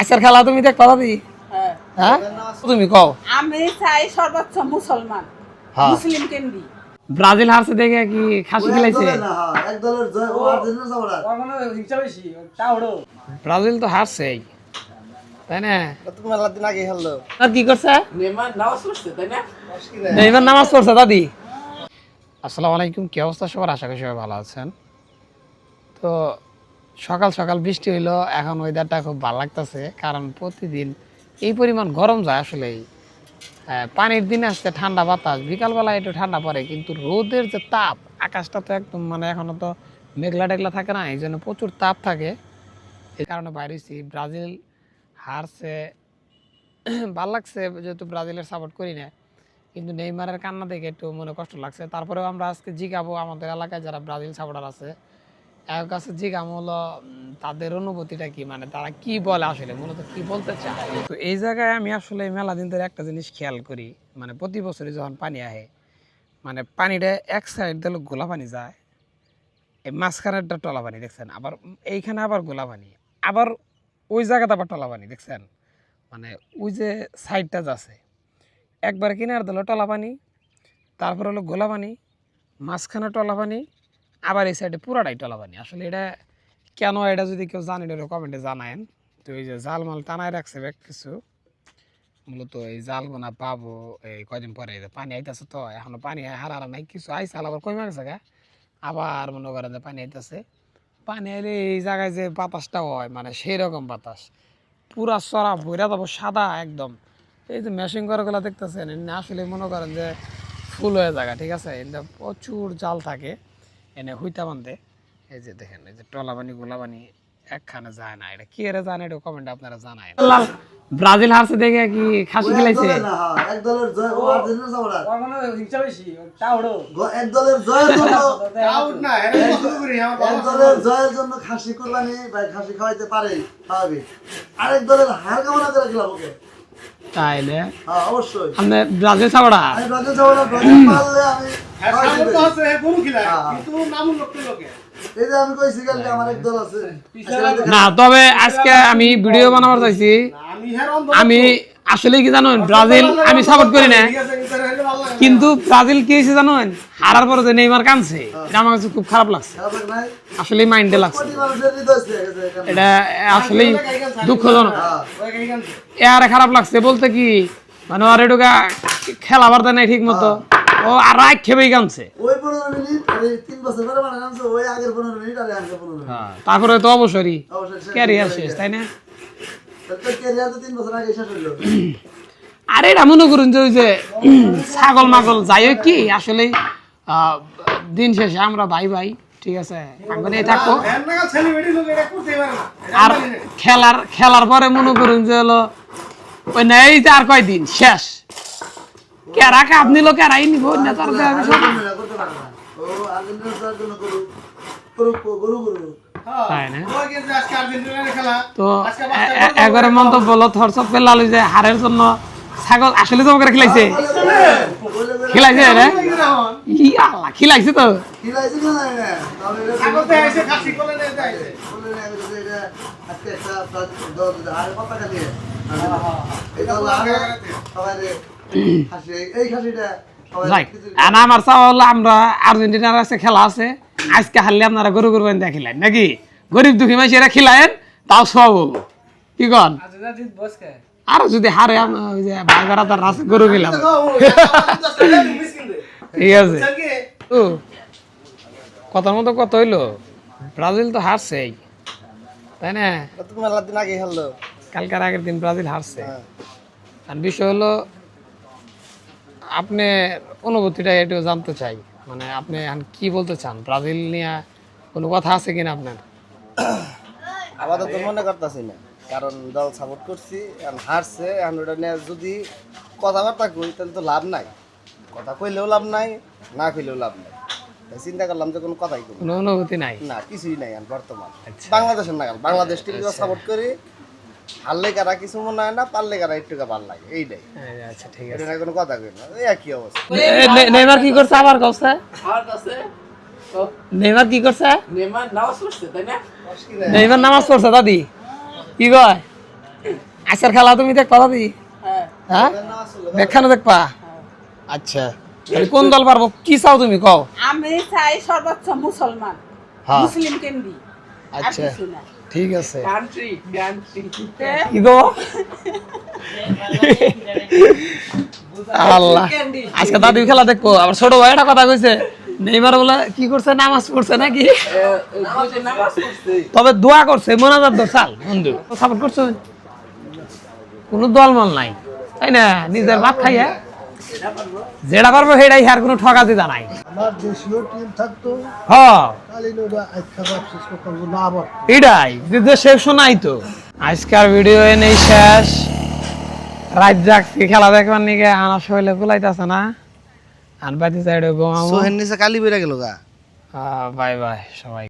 আজকের খেলা তুমি দেখতে পাবি? হ্যাঁ তুমি কও। আমি চাই সর্বোচ্চ মুসলমান হ্যাঁ। মুসলিম কেন্দ্রিক। ব্রাজিল হারছে দেখে কি খাসি খেলাইছে? ব্রাজিল তো হারছেই, তাই না? আর কি করছে? নেইমার নামাজ পড়ছে দাদি। আসসালামু আলাইকুম, কি অবস্থা সবার? আশা করি সবাই ভালো আছেন। তো সকাল সকাল বৃষ্টি হইলো, এখন ওয়েদারটা খুব ভালো লাগতেছে, কারণ প্রতিদিন এই পরিমাণ গরম যায় আসলেই। পানির দিনে আসতে ঠান্ডা বাতাস, বিকালবেলা একটু ঠান্ডা পড়ে, কিন্তু রোদের যে তাপ, আকাশটা তো একদম মানে এখনো তো মেঘলা টেঘলা থাকে না, এই জন্য প্রচুর তাপ থাকে। এই কারণে বাইরেছি। ব্রাজিল হারছে, ভাল লাগছে, যেহেতু ব্রাজিলের সাপোর্ট করি না, কিন্তু নেইমারের কান্না দেখে একটু মনে কষ্ট লাগছে। তারপরেও আমরা আজকে জিগাবো আমাদের এলাকায় যারা ব্রাজিল সাপোর্টার আছে, এর কাছে জিগাম হলো তাদের অনুভূতিটা কি, মানে তারা কি বলে, আসলে মূলত কি বলতে চায়। তো এই জায়গায় আমি আসলে মেলা দিন ধরে একটা জিনিস খেয়াল করি, মানে প্রতি বছরই যখন পানি আহে, মানে পানিটা এক সাইড দিলে গোলা পানি যায়, এই মাঝখানেরটা টলা পানি দেখছেন, আবার এইখানে আবার গোলা পানি, আবার ওই জায়গাতে আবার টলা পানি দেখছেন, মানে ওই যে সাইডটা যাচ্ছে একবার কিনার দিল টলা পানি, তারপর হলো গোলা পানি, মাঝখানে টলা পানি, আবার এই সাইডে পুরাটাই টলা পানি। আসলে এটা কেন, এটা যদি কেউ জানেন এটা কমেন্টে জানায়েন। তো এই যে জালমাল টানায় রাখছে বেশ কিছু, মূলত এই জাল বোনা পাবো এই কয়দিন পরে। পানি আইতেছে তো, এখনো পানি হারা নাই, কিছু আইসে আবার কমে গেছে গা, আবার মনে করেন যে পানি আইতেছে। পানি আইলে এই জায়গায় যে বাতাসটা হয়, মানে সেই রকম বাতাস, পুরা চড়া ভৈরা যাবো সাদা একদম। এই যে মেশিন করাগুলো দেখতেছেন, এনে আসলে মনে করেন যে ফুল হয়ে জায়গা, ঠিক আছে, এনে প্রচুর জাল থাকে এনে হুইতা বান্ধে। এই যে দেখেন, এই যে টলাবানি গোলাবানি একখানে যায় না, এটা কি এরা জানে, এটা কমেন্টে আপনারা জানায়। ব্রাজিল হারছে দেখে কি খাসি খেলাইছে? জয়ের জন্য খাসি কোরবানি ভাই, খাসি খাওয়াইতে পারে স্বাভাবিক। আরেক দলের হার কামনা করে খেলাবো কে? তাইলে হ্যাঁ অবশ্যই আপনি ব্রাজিল সাপোর্টার? আমি ব্রাজিল সাপোর্টার। ব্রাজিল পারলে আমি এই যে আমি কইছি কালকে আমার এক দল আছে না, তবে আজকে আমি ভিডিও বানাবার চাইছি। আমি আসলে কি জানেন, ব্রাজিল আমি সাপোর্ট করি না, কিন্তু ব্রাজিল কি হয়েছে জানেন, হারার পরে যে নেইমার কাঁদছে, এটা আমার কাছে খুব খারাপ লাগছে, আসলে মাইন্ডে লাগছে। এটা আসলে দুঃখজনক, এর খারাপ লাগছে বলতে কি, মানে আর এটুকা খেলাবার দেয় নাই ঠিক মতো, ও আর রাগ খেবেই কাঁদছে। ওই 15 মিনিট আর 3 বছর পরে মানে কাঁদছে, ওই আগের 15 মিনিট আর আগের 15 মিনিট। তারপরে তো অবসরই ক্যারিয়ার শেষ, তাই না? তো ক্যারিয়ার তো 3 বছর আগে শেষ হলো। আর এটা মনে করুন যে ওই যে ছাগল মাগল যাই হোক কি, আসলে দিন শেষে আমরা ভাই ভাই, ঠিক আছে, আমরা এই থাকবো। আর খেলার পরে মনে করুন যে হলো ওই না, এই যে আর কয়দিন শেষ, কেরা কাপ নিল কেরাই নিব না, তার করতে পারে না। ও আর্জেন্টিনার জন্য গরু তাই না? তো একবারে মন্তব্য হলো থরসব করে লালু যে হারের জন্য ছাগল আসলে তো করে খেলাইছে, খেলাইছে রে ই আল্লাহ, খেলাইছে তো খিলাইছে না না তাহলে ছাগল তে এসে খাসি কোলে নিয়ে যাইছে বলে না এটা আজকে একটা আরে কথা কাটিয়ে এটা লাগে সবাই খাসি, এই খাসিটা যাই। আর আমার চাওয়া হলো আমরা আর্জেন্টিনার কাছে খেলা আছে, আজকে হারলে আপনারা গরু গরু বান্ধা খেলেন নাকি, গরিব দুঃখী মানুষ এরা খেলায়েন, তাও সব কি কন। আর যদি হারে ওই যে বারগারা তার রাস্তা গরু খেলাম, ঠিক আছে। তো কথার মতো কত হইলো, ব্রাজিল তো হারছেই, তাই না? কালকার আগের দিন ব্রাজিল হারছে। আর বিষয় হলো আপনি অনুভূতিটা একটু জানতে চাই, মানে আপনি এখন কি বলতে চান, ব্রাজিল নিয়ে কোনো কথা আছে কিনা আপনার? আপাতত মনে করতেছি না, কারণ দল সাপোর্ট করছি, হারছে, ওটা নিয়ে যদি কথাবার্তা কই তাহলে তো লাভ নাই, কথা কইলেও লাভ নাই, না কইলেও লাভ নাই, তাই চিন্তা করলাম যে কোনো কথাই করি কোনো অনুভূতি নাই, না কিছুই নাই। বর্তমান বাংলাদেশের না, বাংলাদেশ টিম সাপোর্ট করি, হারলে কারা কিছু মনে হয় না, পারলে কারা একটু ভালো লাগে, এইটাই। আচ্ছা ঠিক আছে, এটা না কোনো কথা কই না, এই একই অবস্থা। নেইমার কি করছে আবার কইছে? নেইমার কি করছে? নেইমার নামাজ পড়ছে, তাই না? নেইমার নামাজ পড়ছে দাদি, কি কয়? আজকের খেলা তুমি দেখবা দাদি? হ্যাঁ হ্যাঁ দেখানো দেখবা? আচ্ছা তাহলে কোন দল পারবো কি চাও তুমি কও? আমি চাই সর্বোচ্চ মুসলমান, হ্যাঁ। মুসলিম কেন্দ্রি। আচ্ছা ঠিক আছে কান্ট্রি কি গো আল্লাহ আজকে দাদি খেলা দেখবো। আবার ছোট ভাই একটা কথা কইছে নেইমার বলে কি করছে নামাজ পড়ছে নাকি, তবে দোয়া করছে মোনাজাত দর্শাল বন্ধু সাপোর্ট করছো কোনো দলমল নাই তাই না, নিজের ভাত খাইয়া যেটা পারবো সেটাই আর কোনো ঠকাতে জানাই। আমার দেশীয় টিম থাকতো হ্যাঁ তাহলে ওটা আজকে শেষ করতে পারবো না আবার এটাই যে শেষ শোনাই তো। আজকের ভিডিও এনেই শেষ। রাত জাগছি খেলা দেখবার নিকে আনা শৈলে গুলাইতেছে না, আনবাতি সাইডে ঘুমাবো। সোহেন নিচে কালি বেড়ে গেল গা। বাই বাই সবাই।